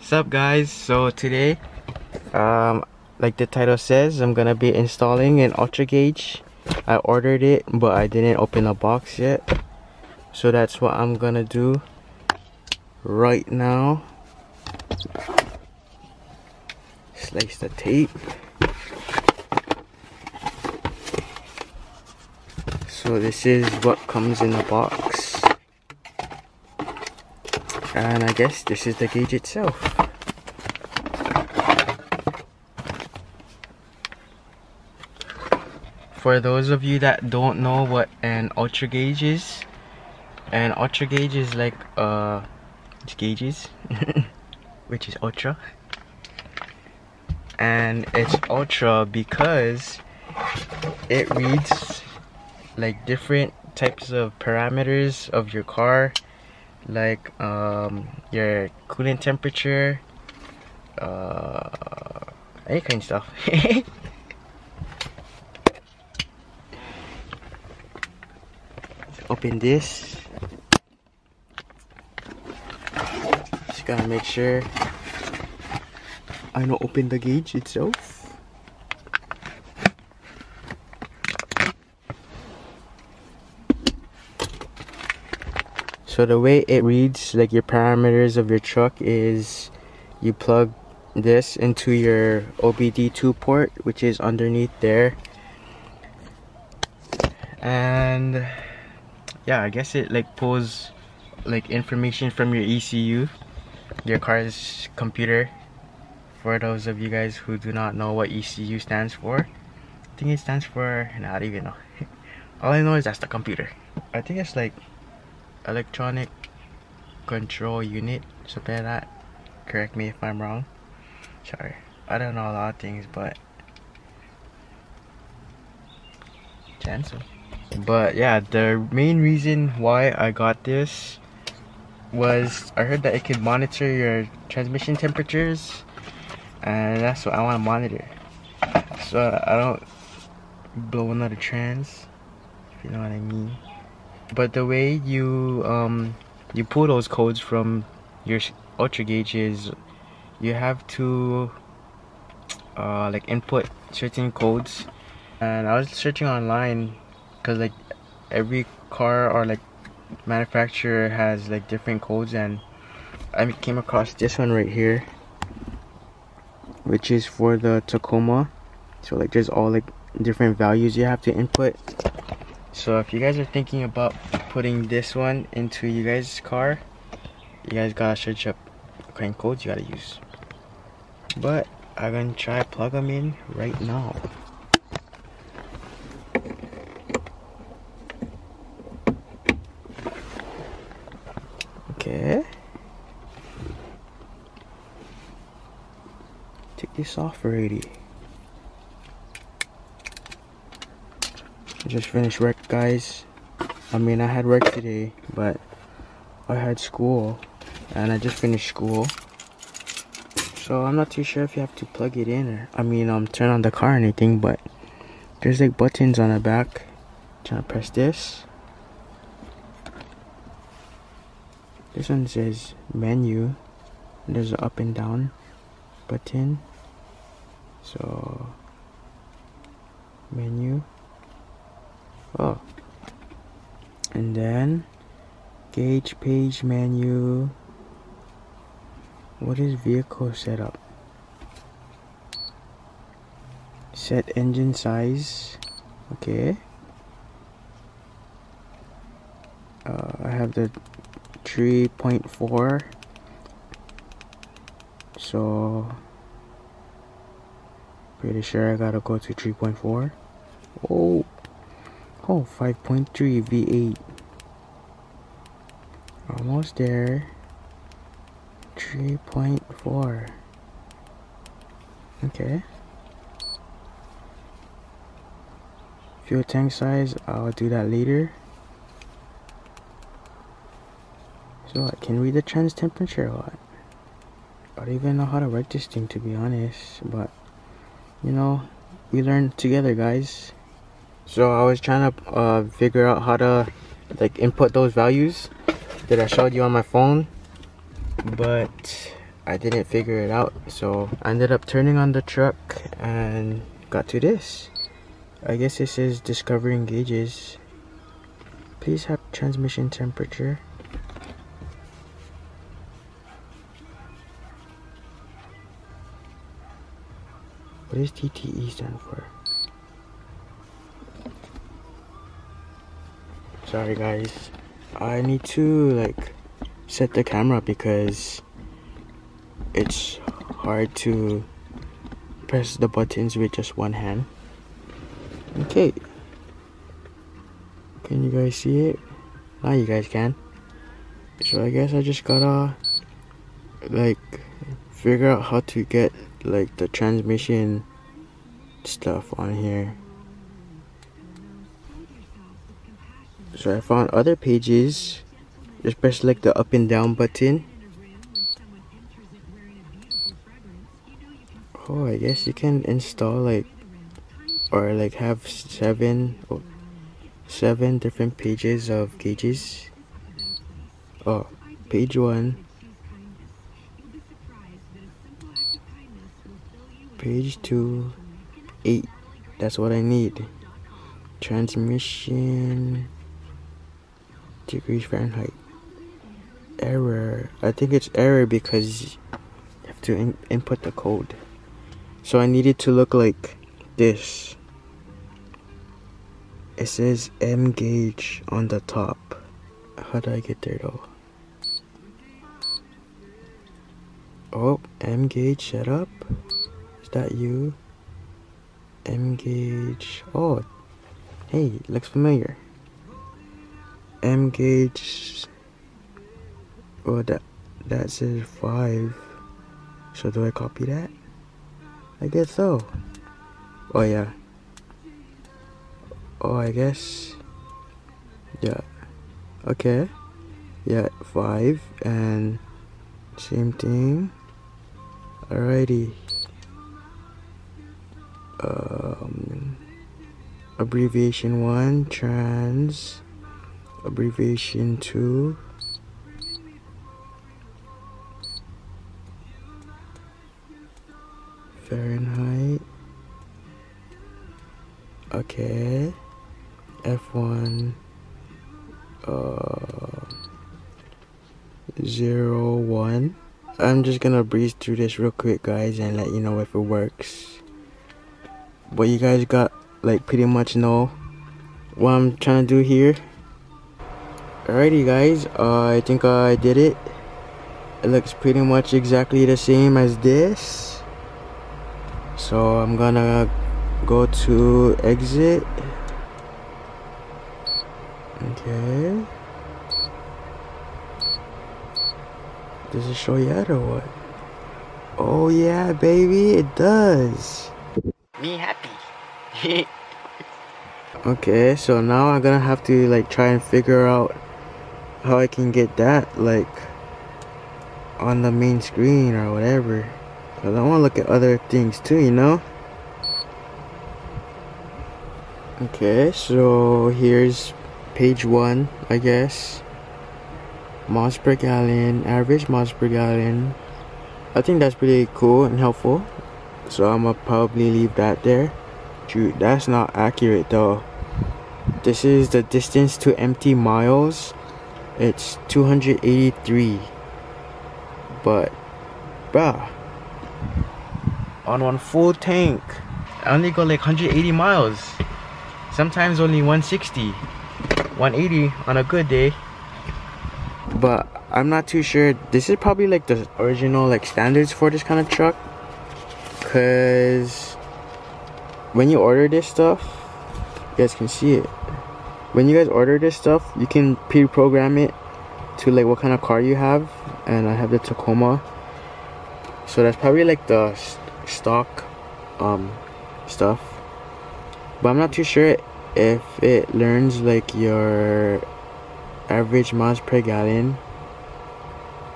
What's up, guys? So today, like the title says, I'm gonna be installing an UltraGauge. I ordered it, but I didn't open the box yet. So that's what I'm gonna do right now. Slice the tape. So this is what comes in the box. And I guess this is the gauge itself. For those of you that don't know what an UltraGauge is, an UltraGauge is like it's gauges, which is ultra, and it's ultra because it reads like different types of parameters of your car, like your coolant temperature, any kind of stuff. Open this. Just gotta make sure I don't open the gauge itself. So the way it reads like your parameters of your truck is you plug this into your OBD2 port, which is underneath there, and yeah, I guess it like pulls like information from your ECU, your car's computer. For those of you guys who do not know what ECU stands for, I think it stands for, I don't even know. All I know is that's the computer. I think it's like electronic control unit, something like that. Correct me if I'm wrong. Sorry, I don't know a lot of things, but chancel. But yeah, the main reason why I got this was I heard that it could monitor your transmission temperatures, and that's what I want to monitor, so I don't blow another trans, if you know what I mean. But the way you you pull those codes from your UltraGauge is you have to like input certain codes. And I was searching online because like every car or like manufacturer has like different codes, and I came across this one right here, which is for the Tacoma. So like there's all like different values you have to input. So if you guys are thinking about putting this one into you guys' car, you guys gotta search up what kind of codes you gotta use. But I'm gonna try plug them in right now. Okay. Take this off already. I just finished work, guys. I mean, I had work today, but I had school, and I just finished school. So I'm not too sure if you have to plug it in or, I mean, turn on the car or anything, but there's like buttons on the back. Trying to press this. This one says menu. There's an up and down button. So menu. Oh, and then gauge page menu. What is vehicle setup? Set engine size. Okay. I have the 3.4. So pretty sure I gotta go to 3.4. Oh, 5.3 V8. Almost there. 3.4. Okay. Fuel tank size, I'll do that later. So I can read the trans temperature a lot. I don't even know how to write this thing, to be honest, but you know, we learn together, guys. So I was trying to figure out how to like input those values that I showed you on my phone, but I didn't figure it out, so I ended up turning on the truck and got to this. I guess this is discovering gauges. Please have transmission temperature. What does TTE stand for? Sorry guys, I need to like set the camera because it's hard to press the buttons with just one hand. Okay, can you guys see it? Now you guys can. So I guess I just gotta like figure out how to get like the transmission stuff on here. So I found other pages. Just press like the up and down button. Oh, I guess you can install like or like have seven different pages of gauges. Oh, page 1, page 2, 8. That's what I need. Transmission degrees Fahrenheit. Error. I think it's error because you have to input the code. So I need it to look like this. It says M gauge on the top. How do I get there though? Oh, M gauge setup. Is that you? M gauge. Oh, hey, looks familiar. M gauge. Oh, that says 5. So do I copy that? I guess so. Oh yeah. Oh, I guess. Yeah. Okay. Yeah, 5 and same thing. Alrighty. Abbreviation 1, trans. Abbreviation 2. Fahrenheit. Okay. F1 01. I'm just gonna breeze through this real quick guys and let you know if it works. But you guys got like pretty much know what I'm trying to do here. Alrighty guys, I think I did it. It looks pretty much exactly the same as this. So I'm gonna go to exit. Okay. Does it show yet or what? Oh yeah, baby, it does. Me happy. Okay, so now I'm gonna have to like try and figure out how I can get that like on the main screen or whatever. Cause I wanna look at other things too, you know? Okay, so here's page 1, I guess. Miles per gallon, average miles per gallon. I think that's pretty cool and helpful. So I'm gonna probably leave that there. Shoot, that's not accurate though. This is the distance to empty miles. It's 283. But, bruh, on one full tank, I only go like 180 miles. Sometimes only 160, 180 on a good day. But I'm not too sure. This is probably like the original like standards for this kind of truck. Cause when you order this stuff, you guys can see it. When you guys order this stuff, you can pre-program it to like what kind of car you have. And I have the Tacoma. So that's probably like the stock stuff. But I'm not too sure if it learns like your average miles per gallon,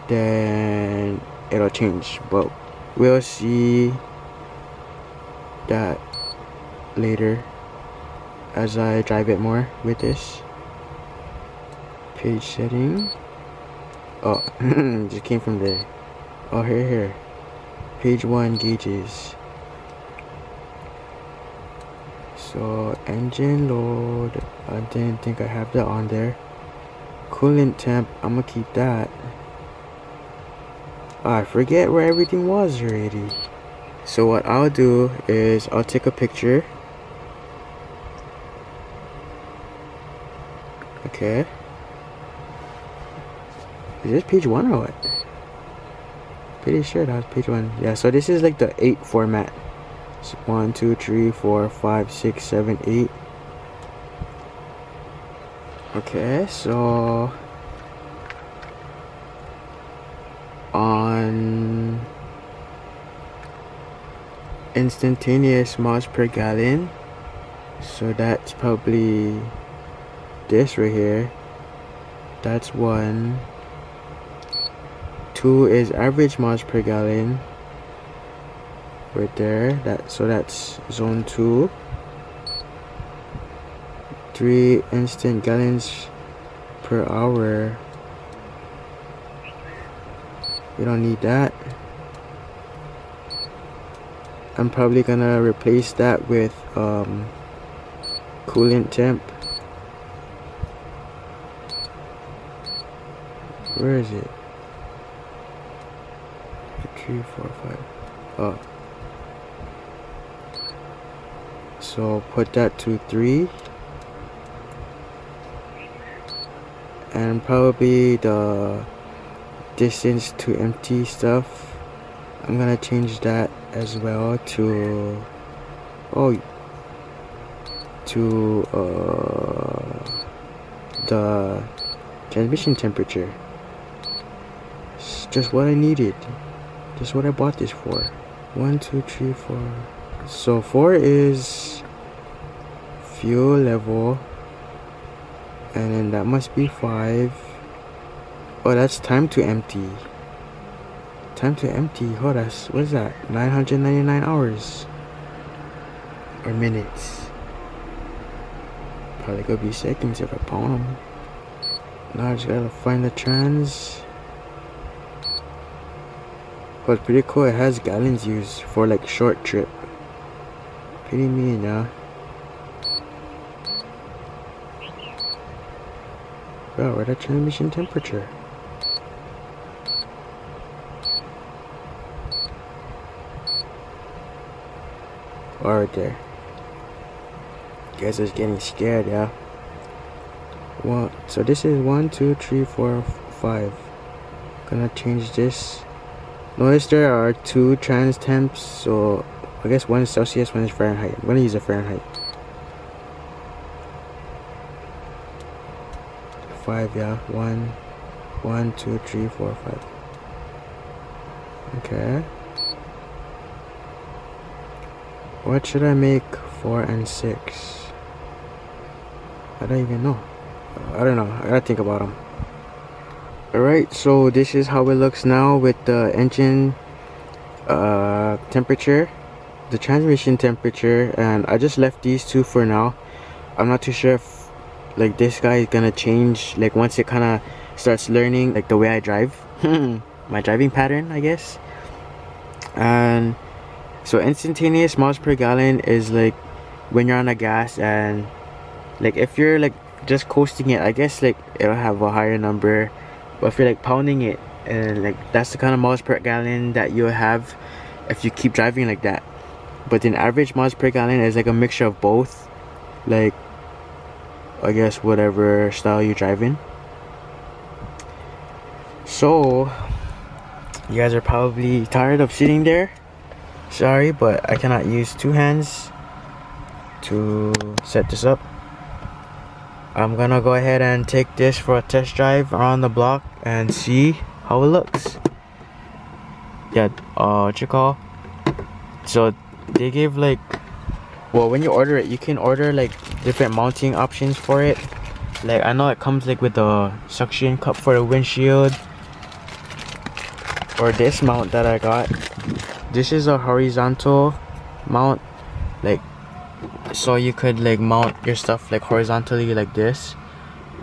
then it'll change. But we'll see that later as I drive it more with this. Page setting. Oh, just came from there. Oh, here. Page 1 gauges. So engine load, I didn't think I have that on there. Coolant temp, I'm gonna keep that. I forget where everything was already. So what I'll do is I'll take a picture. Okay. Is this page 1 or what? Pretty sure that was page 1. Yeah, so this is like the 8 format. So 1, 2, 3, 4, 5, 6, 7, 8. Okay, so on instantaneous miles per gallon, so that's probably this right here. That's 1. 2 is average miles per gallon right there, so that's zone 2. 3 instant gallons per hour, we don't need that. I'm probably gonna replace that with coolant temp. Where is it? 3, 4, 5. Oh, so put that to 3. And probably the distance to empty stuff, I'm gonna change that as well to the transmission temperature. It's just what I needed, just what I bought this for. 1, 2, 3, 4. So 4 is fuel level, and then that must be 5. Oh, that's time to empty. Time to empty. Oh, that's, what is that? 999 hours or minutes. Probably gonna be seconds if I pound them. Now I just gotta find the trans. Oh, it's pretty cool. It has gallons used for like short trip. Pretty mean, yeah. Bro, where's the transmission temperature? Oh, right there. Guys is getting scared, yeah. So this is 1, 2, 3, 4, 5. Gonna change this. Notice there are 2 trans temps, so I guess 1 is Celsius, 1 is Fahrenheit. I'm gonna use a Fahrenheit. 5, yeah. 1, 2, 3, 4, 5. Okay. What should I make 4 and 6? I don't even know. I don't know. I gotta think about them. Alright, so this is how it looks now with the engine temperature, the transmission temperature, and I just left these 2 for now. I'm not too sure if like this guy is gonna change like once it kind of starts learning like the way I drive. My driving pattern, I guess. And so instantaneous miles per gallon is like when you're on a gas, and like if you're like just coasting it, I guess like it'll have a higher number. But if you're like pounding it, and like that's the kind of miles per gallon that you'll have if you keep driving like that. But then average miles per gallon is like a mixture of both, like I guess whatever style you're driving. So you guys are probably tired of sitting there. Sorry, but I cannot use 2 hands to set this up. I'm gonna go ahead and take this for a test drive around the block and see how it looks. Yeah, what you call? So they give like, well, when you order it, you can order like different mounting options for it. Like I know it comes like with the suction cup for the windshield, or this mount that I got. This is a horizontal mount, like so you could like mount your stuff like horizontally like this,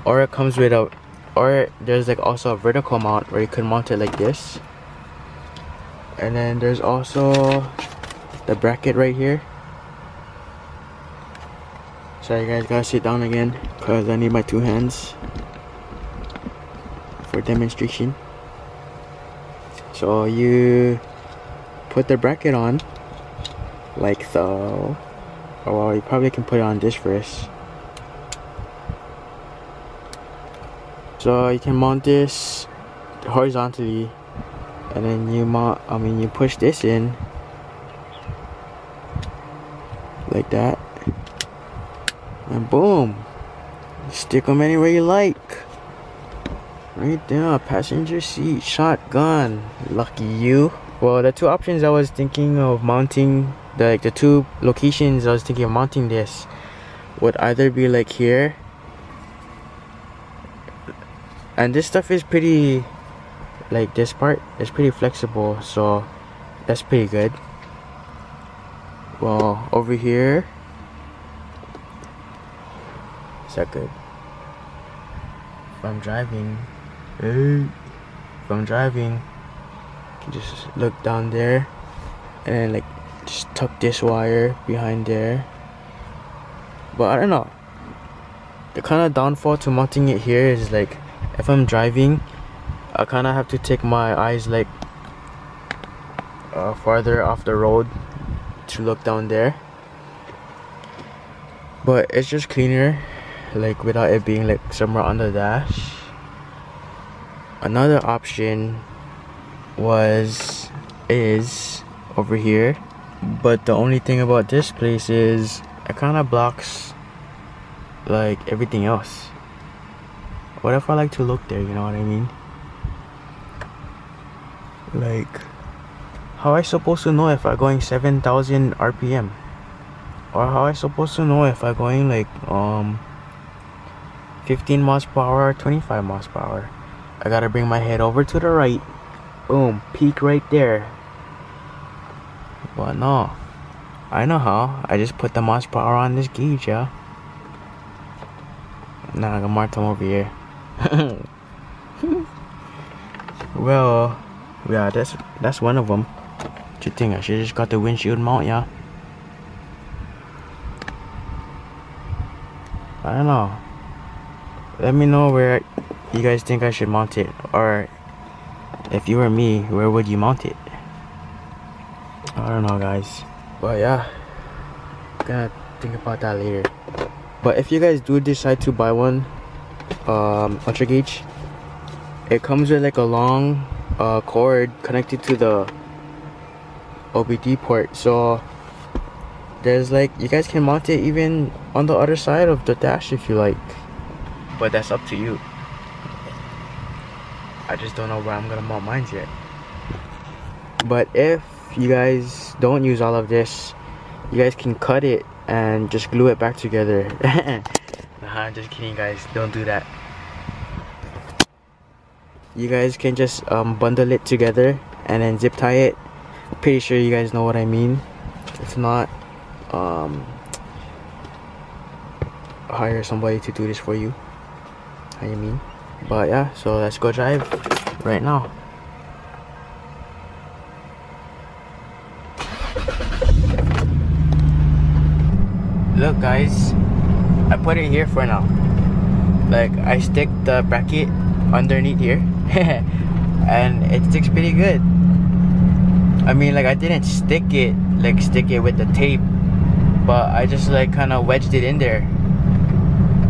or it comes with a, or there's like also a vertical mount where you could mount it like this. And then there's also the bracket right here. Sorry guys, gotta sit down again because I need my two hands for demonstration. So you put the bracket on like so. Oh well, you probably can put it on this first. So you can mount this horizontally, and then you push this in like that, and boom, stick them anywhere you like. Right there, passenger seat, shotgun. Lucky you. Well, the two options I was thinking of mounting, the two locations I was thinking of mounting this would either be like here, and this stuff is pretty, like this part is pretty flexible, so that's pretty good. Well, over here, is that good? If I'm driving, you can just look down there and then like just tuck this wire behind there. But I don't know, the kind of downfall to mounting it here is like if I'm driving, I kind of have to take my eyes like farther off the road to look down there. But it's just cleaner, like without it being like somewhere on the dash. Another option is over here, but the only thing about this place is it kind of blocks like everything else. What if I like to look there, you know what I mean? Like, how I supposed to know if I'm going 7,000 RPM? Or how I supposed to know if I'm going like 15 miles per hour or 25 miles per hour? I gotta bring my head over to the right. Boom, peak right there. But no, I know how. I just put the miles per hour on this gauge, yeah. Nah, I got Martin over here. Well, yeah, that's one of them. What you think? I should just got the windshield mount, yeah. I don't know. Let me know where you guys think I should mount it, or if you were me, where would you mount it? I don't know, guys. But yeah, gonna think about that later. But if you guys do decide to buy one, UltraGauge, it comes with like a long cord connected to the OBD port, so there's like, you guys can mount it even on the other side of the dash if you like, but that's up to you. I just don't know where I'm gonna mount mine yet. But if you guys don't use all of this, you guys can cut it and just glue it back together. Nah, just kidding guys, don't do that. You guys can just bundle it together and then zip tie it. Pretty sure you guys know what I mean. If not, hire somebody to do this for you. How you mean? But yeah, so let's go drive right now. Look guys, I put it here for now. Like, I stick the bracket underneath here and it sticks pretty good. I mean, like, I didn't stick it with the tape, but I just like kind of wedged it in there.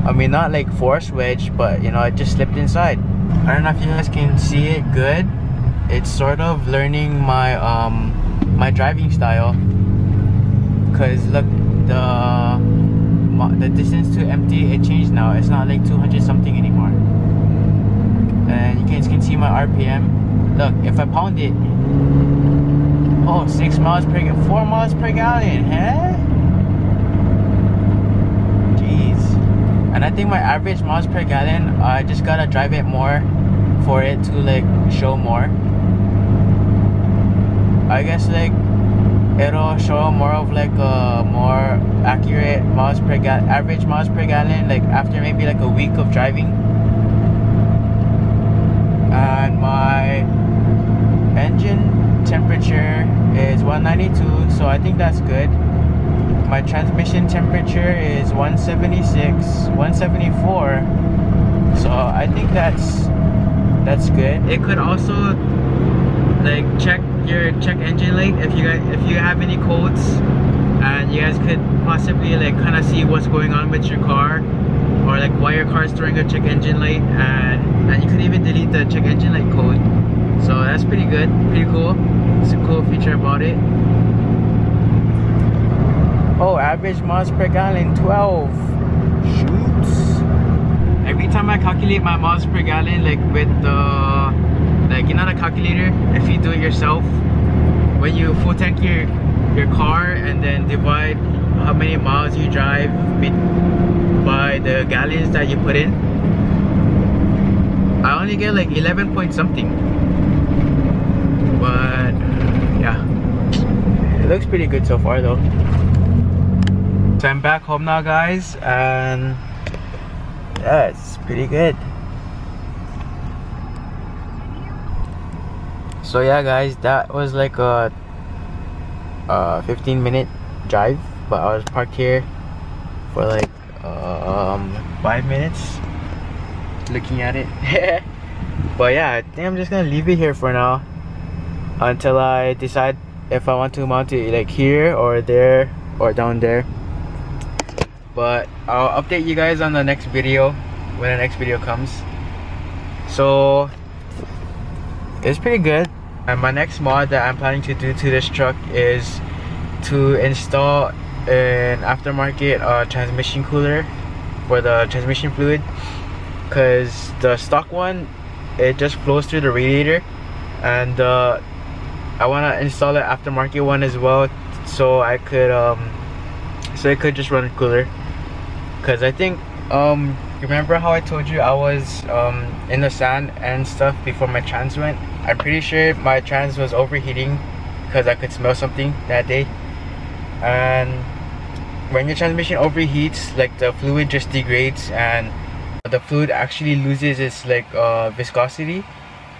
I mean, not like force wedge, but you know, it just slipped inside. I don't know if you guys can see it good. It's sort of learning my my driving style, cause look, the distance to empty, it changed now. It's not like 200 something anymore. And you guys can see my RPM. Look, if I pound it, oh, 4 miles per gallon, huh? Jeez. And I think my average miles per gallon, I just gotta drive it more for it to like show more. I guess like it'll show more of like a more accurate average miles per gallon, like after maybe like a week of driving. And my engine temperature is 192, so I think that's good. My transmission temperature is 176, 174, so I think that's good. It could also like check your check engine light if you have any codes, and you guys could possibly like kind of see what's going on with your car, or like why your car is throwing a check engine light, and you could even delete the check engine light code. So that's pretty good, pretty cool. It's a cool feature about it. Oh, average miles per gallon 12. Shoots. Every time I calculate my miles per gallon, like with the, like, you know, the calculator, if you do it yourself, when you full tank your car and then divide how many miles you drive by the gallons that you put in, I only get like 11 point something. But yeah, it looks pretty good so far though. So I'm back home now, guys, and yeah, it's pretty good. So yeah, guys, that was like a 15-minute drive, but I was parked here for like 5 minutes looking at it. But yeah, I think I'm just gonna leave it here for now until I decide if I want to mount it like here or there or down there. But I'll update you guys on the next video when the next video comes. So it's pretty good. And my next mod that I'm planning to do to this truck is to install an aftermarket transmission cooler for the transmission fluid, because the stock one, it just flows through the radiator, and I want to install an aftermarket one as well, so I could so it could just run cooler. Because I think remember how I told you I was in the sand and stuff before my trans went? I'm pretty sure my trans was overheating because I could smell something that day. And when your transmission overheats, like the fluid just degrades, and the fluid actually loses its like viscosity.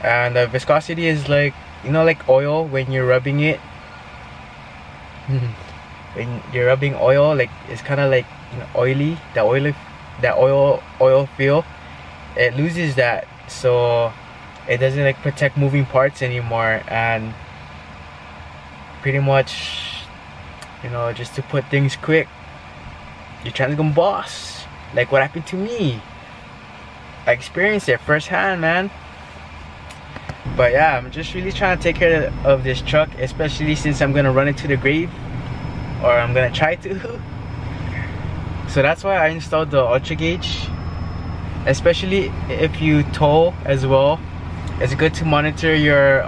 And the viscosity is like, you know, like oil when you're rubbing it. When you're rubbing oil, like it's kind of like, you know, oily, that oil feel, it loses that, so it doesn't like protect moving parts anymore. And pretty much, you know, just to put things quick, your trans gonna boss, like what happened to me. I experienced it firsthand, man. But yeah, I'm just really trying to take care of this truck, especially since I'm gonna run it to the grave, or I'm gonna try to. So that's why I installed the UltraGauge. Especially if you tow as well, it's good to monitor your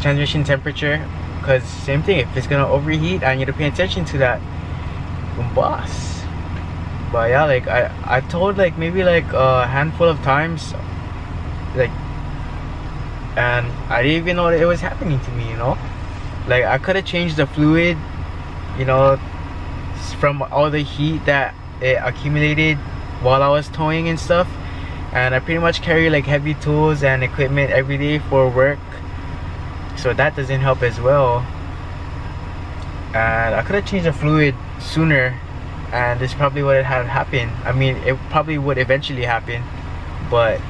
transmission temperature, because same thing, if it's gonna overheat, I need to pay attention to that. Boss. But yeah, like I towed like maybe like a handful of times, like, and I didn't even know that it was happening to me, you know. Like I could have changed the fluid, you know, from all the heat that it accumulated while I was towing and stuff. And I pretty much carry like heavy tools and equipment every day for work, so that doesn't help as well. And I could have changed the fluid sooner, and this probably would have happened. I mean, it probably would eventually happen, but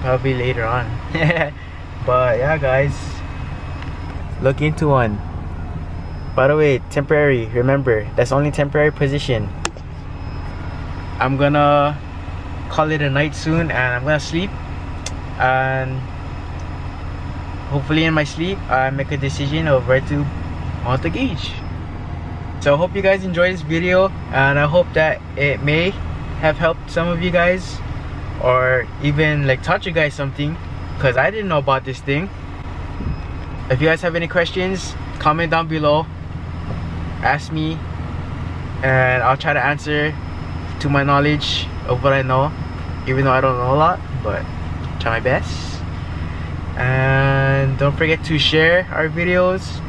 probably later on. But yeah, guys, look into one. By the way, temporary, remember, that's only temporary position. I'm gonna call it a night soon, and I'm gonna sleep, and hopefully in my sleep I make a decision of where to mount the gauge. So I hope you guys enjoyed this video, and I hope that it may have helped some of you guys, or even like taught you guys something, because I didn't know about this thing. If you guys have any questions, comment down below, ask me, and I'll try to answer to my knowledge of what I know, even though I don't know a lot, but try my best. And don't forget to share our videos,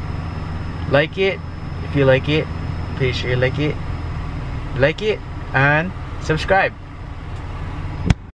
like it if you like it, pretty sure you like it, and subscribe.